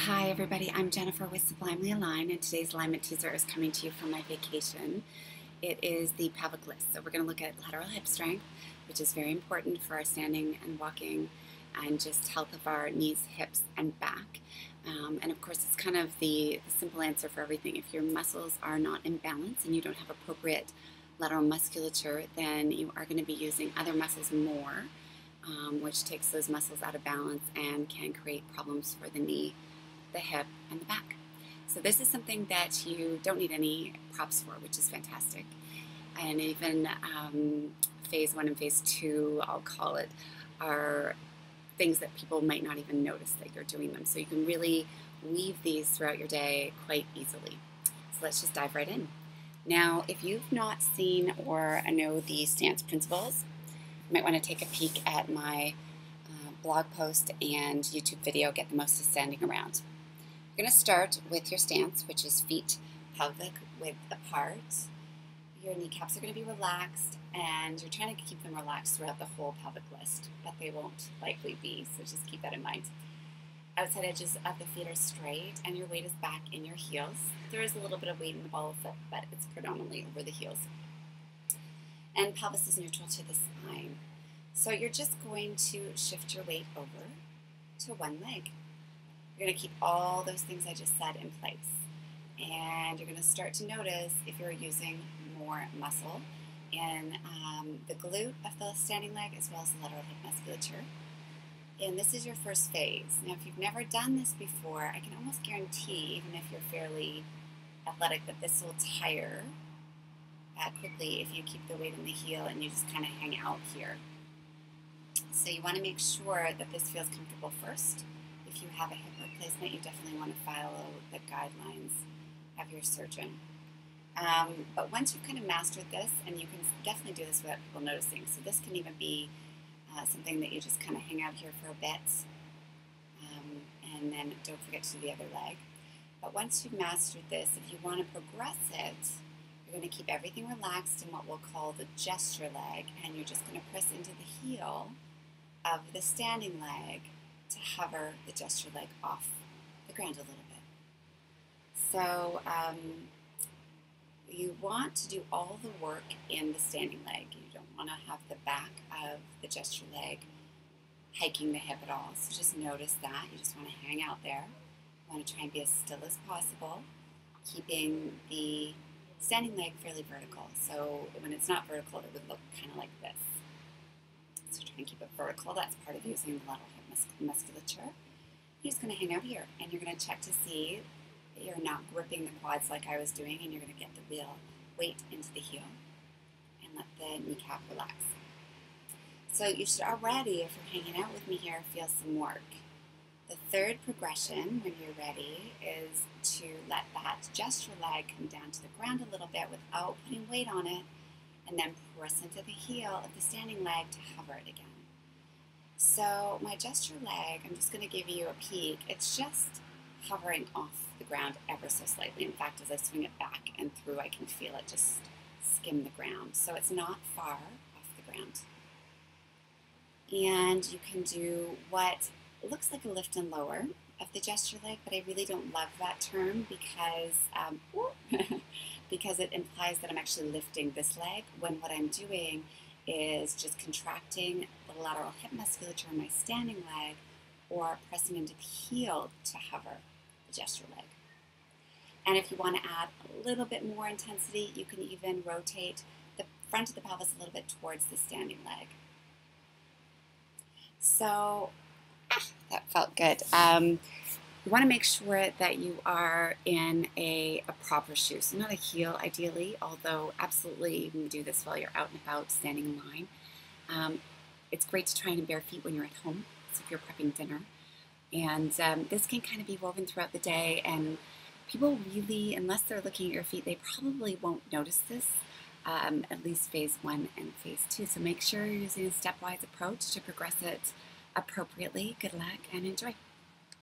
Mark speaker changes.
Speaker 1: Hi everybody, I'm Jennifer with Sublimely Aligned, and today's alignment teaser is coming to you from my vacation. It is the pelvic list. So we're going to look at lateral hip strength, which is very important for our standing and walking and just health of our knees, hips, and back. And of course, it's kind of the simple answer for everything. If your muscles are not in balance and you don't have appropriate lateral musculature, then you are going to be using other muscles more, which takes those muscles out of balance and can create problems for the knee, the hip, and the back. So this is something that you don't need any props for, which is fantastic. And even phase 1 and phase 2, I'll call it, are things that people might not even notice that you're doing them. So you can really weave these throughout your day quite easily. So let's just dive right in. Now, if you've not seen or know the stance principles, you might want to take a peek at my blog post and YouTube video, Get the Most of Standing Around. You're going to start with your stance, which is feet pelvic width apart. Your kneecaps are going to be relaxed, and you're trying to keep them relaxed throughout the whole pelvic list, but they won't likely be, so just keep that in mind. Outside edges of the feet are straight, and your weight is back in your heels. There is a little bit of weight in the ball of the foot, but it's predominantly over the heels. And pelvis is neutral to the spine. So you're just going to shift your weight over to one leg. You're going to keep all those things I just said in place. And you're going to start to notice if you're using more muscle in the glute of the standing leg as well as the lateral hip musculature. And this is your first phase. Now, if you've never done this before, I can almost guarantee, even if you're fairly athletic, that this will tire quickly if you keep the weight in the heel and you just kind of hang out here. So you want to make sure that this feels comfortable first. If you have a hip replacement, you definitely want to follow the guidelines of your surgeon. But once you've kind of mastered this, and you can definitely do this without people noticing, so this can even be something that you just kind of hang out here for a bit, and then don't forget to do the other leg. But once you've mastered this, if you want to progress it, you're going to keep everything relaxed in what we'll call the gesture leg, and you're just going to press into the heel of the standing leg to hover the gesture leg off the ground a little bit. So you want to do all the work in the standing leg. You don't want to have the back of the gesture leg hiking the hip at all. So just notice that. You just want to hang out there. You want to try and be as still as possible, keeping the standing leg fairly vertical. So when it's not vertical, it would look kind of like this. So try and keep it vertical. That's part of using the lateral hip musculature. You're just going to hang out here, and you're going to check to see that you're not gripping the quads like I was doing, and you're going to get the real weight into the heel and let the kneecap relax. So you should already, if you're hanging out with me here, feel some work. The third progression, when you're ready, is to let that gesture leg come down to the ground a little bit without putting weight on it, and then press into the heel of the standing leg to hover it again. So my gesture leg, I'm just going to give you a peek. It's just hovering off the ground ever so slightly. In fact, as I swing it back and through, I can feel it just skim the ground. So it's not far off the ground. And you can do what looks like a lift and lower of the gesture leg, but I really don't love that term because because it implies that I'm actually lifting this leg, when what I'm doing is just contracting the lateral hip musculature in my standing leg or pressing into the heel to hover the gesture leg. And if you want to add a little bit more intensity, you can even rotate the front of the pelvis a little bit towards the standing leg. So that felt good. You want to make sure that you are in a proper shoe. So not a heel, ideally, although absolutely you can do this while you're out and about, standing in line. It's great to try and bare feet when you're at home, so if you're prepping dinner. And this can kind of be woven throughout the day, and people really, unless they're looking at your feet, they probably won't notice this, at least phase 1 and phase 2. So make sure you're using a stepwise approach to progress it appropriately. Good luck and enjoy.